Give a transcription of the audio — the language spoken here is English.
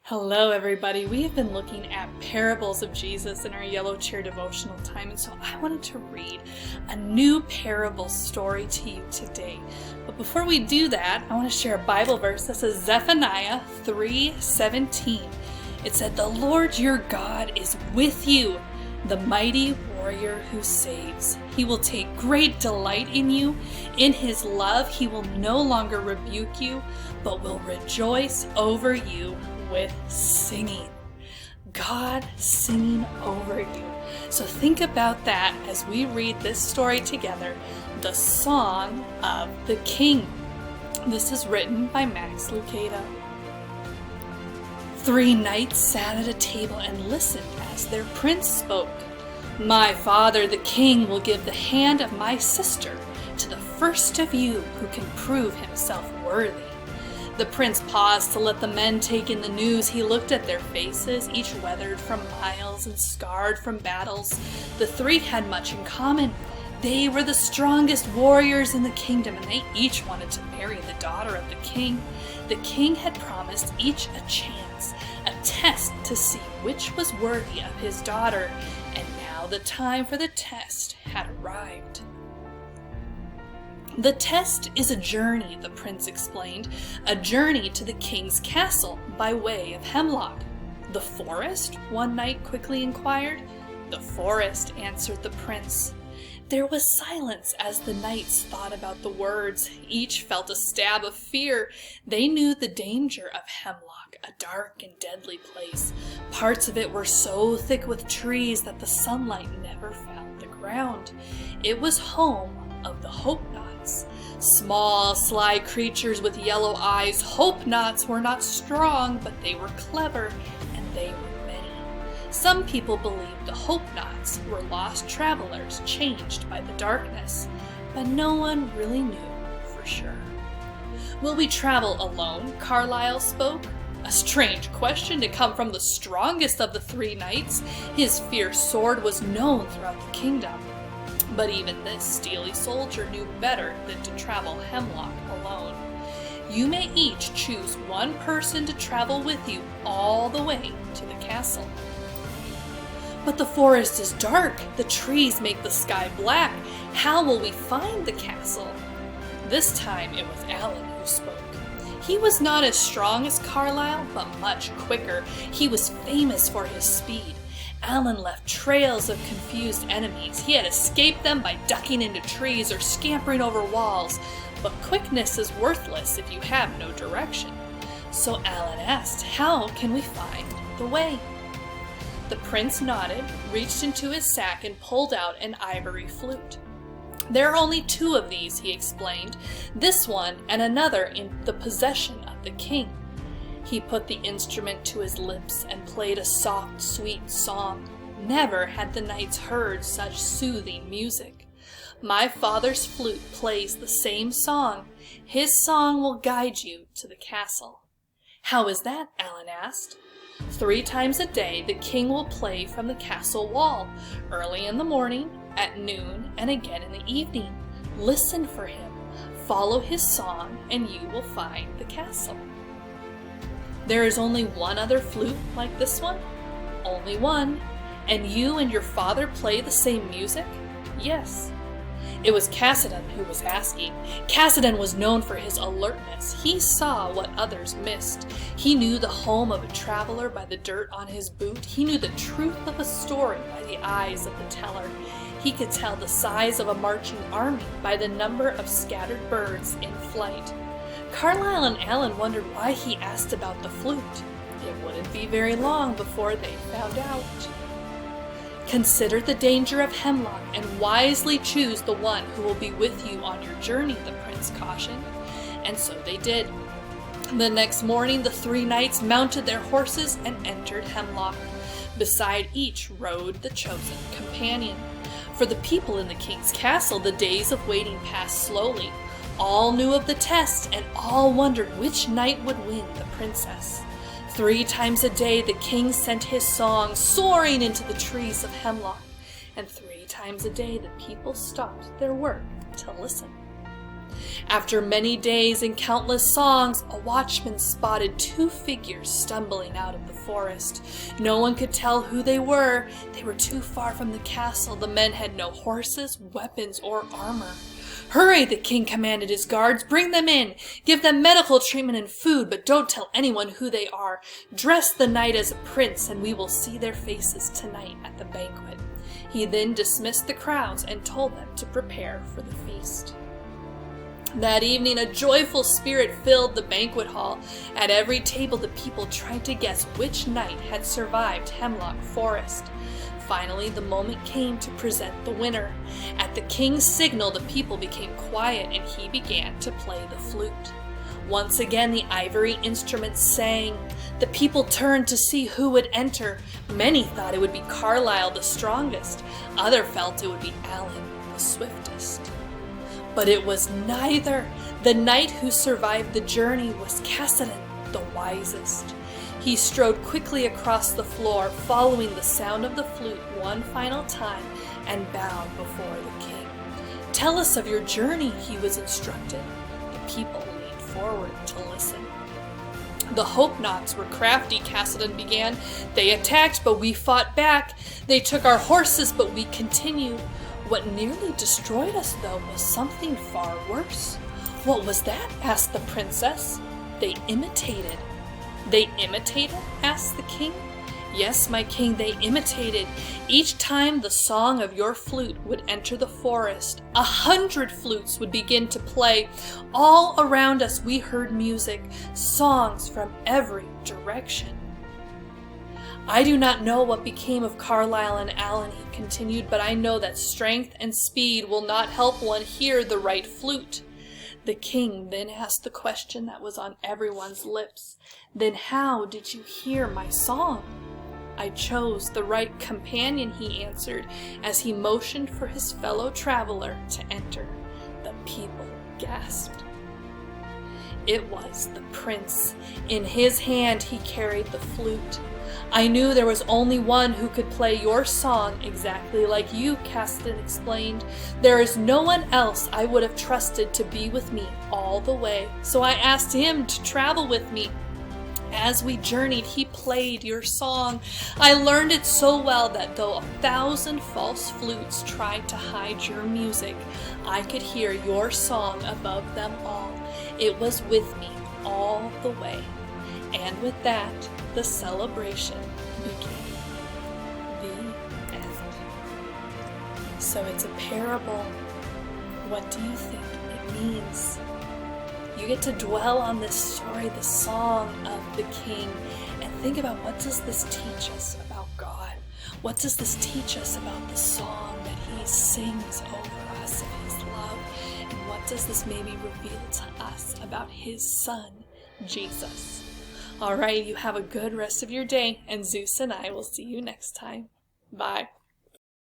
Hello everybody, we have been looking at parables of Jesus in our Yellow Chair devotional time, and so I wanted to read a new parable story to you today. But before we do that, I want to share a Bible verse that says Zephaniah 3:17. It said, "The Lord your God is with you, the mighty warrior who saves. He will take great delight in you. In his love he will no longer rebuke you, but will rejoice over you with singing." God singing over you. So think about that as we read this story together, the Song of the King. This is written by Max Lucado. 3 knights sat at a table and listened as their prince spoke. "My father, the king, will give the hand of my sister to the first of you who can prove himself worthy." The prince paused to let the men take in the news. He looked at their faces, each weathered from miles and scarred from battles. The 3 had much in common. They were the strongest warriors in the kingdom, and they each wanted to marry the daughter of the king. The king had promised each a chance, a test to see which was worthy of his daughter, and now the time for the test had arrived. "The test is a journey," the prince explained, "a journey to the king's castle by way of Hemlock." "The forest?" one knight quickly inquired. "The forest," answered the prince. There was silence as the knights thought about the words. Each felt a stab of fear. They knew the danger of Hemlock, a dark and deadly place. Parts of it were so thick with trees that the sunlight never found the ground. It was home of the Hope Knots, small, sly creatures with yellow eyes. Hope Knots were not strong, but they were clever, and they were many. Some people believed the Hope Knots were lost travelers changed by the darkness, but no one really knew for sure. "Will we travel alone?" Carlyle spoke. A strange question to come from the strongest of the 3 knights. His fierce sword was known throughout the kingdom. But even this steely soldier knew better than to travel Hemlock alone. "You may each choose one person to travel with you all the way to the castle." "But the forest is dark. The trees make the sky black. How will we find the castle?" This time it was Alan who spoke. He was not as strong as Carlyle, but much quicker. He was famous for his speed. Alan left trails of confused enemies. He had escaped them by ducking into trees or scampering over walls. But quickness is worthless if you have no direction. So Alan asked, "How can we find the way?" The prince nodded, reached into his sack, and pulled out an ivory flute. "There are only 2 of these," he explained, "this one and another in the possession of the king." He put the instrument to his lips and played a soft, sweet song. Never had the knights heard such soothing music. "My father's flute plays the same song. His song will guide you to the castle." "How is that?" Alan asked. 3 times a day the king will play from the castle wall, early in the morning, at noon, and again in the evening. Listen for him, follow his song, and you will find the castle." "There is only one other flute like this one?" "Only one." "And you and your father play the same music?" "Yes." It was Cassidan who was asking. Cassidan was known for his alertness. He saw what others missed. He knew the home of a traveler by the dirt on his boot. He knew the truth of a story by the eyes of the teller. He could tell the size of a marching army by the number of scattered birds in flight. Carlyle and Alan wondered why he asked about the flute. It wouldn't be very long before they found out. "Consider the danger of Hemlock and wisely choose the one who will be with you on your journey," the prince cautioned. And so they did. The next morning the 3 knights mounted their horses and entered Hemlock. Beside each rode the chosen companion. For the people in the king's castle, the days of waiting passed slowly. All knew of the test, and all wondered which knight would win the princess. 3 times a day the king sent his song soaring into the trees of Hemlock, and 3 times a day the people stopped their work to listen. After many days and countless songs, a watchman spotted 2 figures stumbling out of the forest. No one could tell who they were. They were too far from the castle. The men had no horses, weapons, or armor. "Hurry," the king commanded his guards. "Bring them in. Give them medical treatment and food, but don't tell anyone who they are. Dress the knight as a prince, and we will see their faces tonight at the banquet." He then dismissed the crowds and told them to prepare for the feast. That evening, a joyful spirit filled the banquet hall. At every table, the people tried to guess which knight had survived Hemlock Forest. Finally, the moment came to present the winner. At the king's signal, the people became quiet and he began to play the flute. Once again, the ivory instrument sang. The people turned to see who would enter. Many thought it would be Carlisle, the strongest. Others felt it would be Alan, the swiftest. But it was neither. The knight who survived the journey was Cassidan, the wisest. He strode quickly across the floor, following the sound of the flute one final time, and bowed before the king. "Tell us of your journey," he was instructed. The people leaned forward to listen. "The Hope Knocks were crafty," Cassidan began. "They attacked, but we fought back. They took our horses, but we continued. What nearly destroyed us, though, was something far worse." "What was that?" asked the princess. "They imitated." "They imitated?" asked the king. "Yes, my king, they imitated. Each time the song of your flute would enter the forest, 100 flutes would begin to play. All around us we heard music, songs from every direction." "I do not know what became of Carlisle and Alan," he continued, "but I know that strength and speed will not help one hear the right flute." The king then asked the question that was on everyone's lips. "Then how did you hear my song?" "I chose the right companion," he answered, as he motioned for his fellow traveler to enter. The people gasped. It was the prince. In his hand he carried the flute. "I knew there was only one who could play your song exactly like you," Cassidan explained. "There is no one else I would have trusted to be with me all the way, so I asked him to travel with me. As we journeyed, he played your song. I learned it so well that though 1,000 false flutes tried to hide your music, I could hear your song above them all. It was with me all the way." And with that, the celebration began. The end. So it's a parable. What do you think it means? You get to dwell on this story, the song of the king, and think about, what does this teach us about God? What does this teach us about the song that he sings over us of his love? And what does this maybe reveal to us about his son, Jesus? All right, you have a good rest of your day, and Zeus and I will see you next time. Bye.